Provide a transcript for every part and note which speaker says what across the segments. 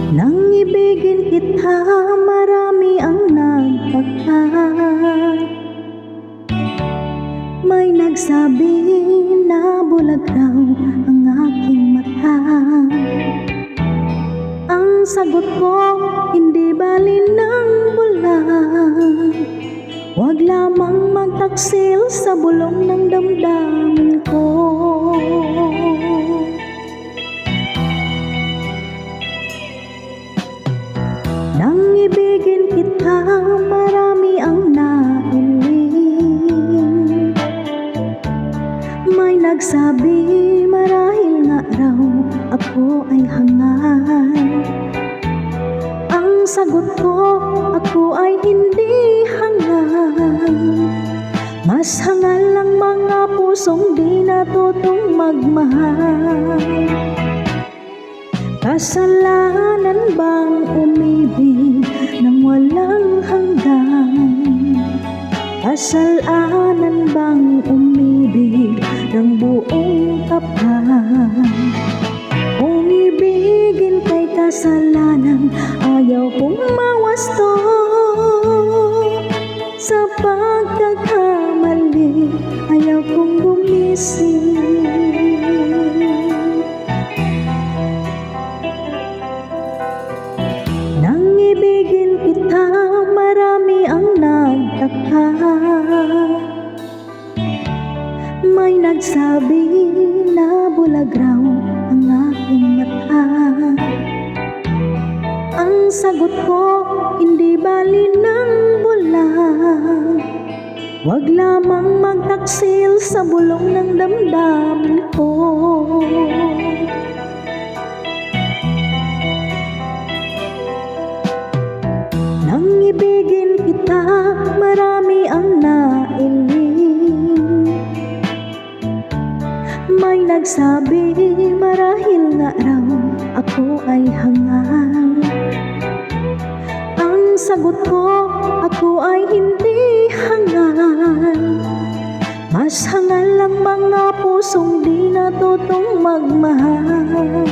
Speaker 1: Nang ibigin kita, marami ang nagtaka. May nagsabi na bulag raw ang aking mata. Ang sagot ko, hindi bali ng bulag. Huwag lamang magtaksil sa bulong ng damdamin ko. Nang ibigin kita, marami ang nahiling. May nagsabi marahil nga raw ako ay hangal. Ang sagot ko, ako ay hindi hangal. Mas hangal ang mga pusong di natutong magmahal. Kasalanan bang umibig nang walang hanggan? Kasalanan bang umibig ng buong tapat? Kung ibigin kay kasalanan, ayaw kong mawasto. Sa pagkakamali, ayaw kong gumising. Nang ibigin kita, marami ang nagtaka. May nagsabi na bulag raw ang aking mata. Ang sagot ko, hindi bali ng bulag. Huwag lamang magtaksil sa bulong ng damdamin ko. Nang ibigin kita, marami ang nailing. May nagsabi marahil nga raw ako ay hangal. Ang sagot ko, ako ay hindi hangal. Mas hangal ang mga pusong di natutong magmahal.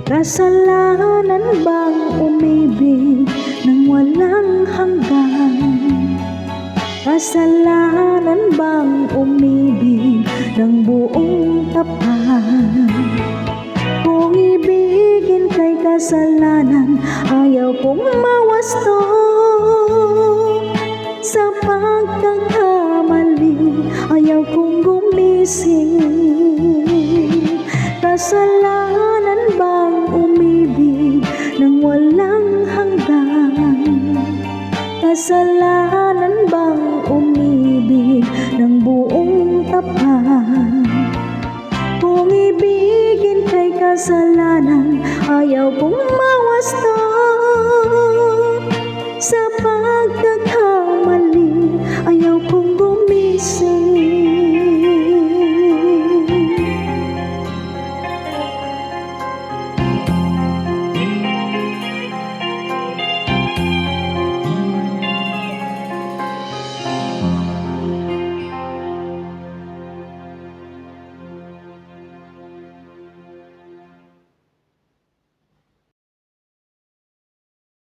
Speaker 1: Kasalanan bang umibig nang walang hanggan? Kasalanan bang umibig ng buong tapat? Kung ibigin kay kasalanan, ayaw kong mawasto. Sa pagkakamali, ayaw kong gumising. Kasalanan bang umibig nang walang hanggan? Kasalanan bang umibig ng buong tapat? Kung ibigin kay kasalanan, ayaw kong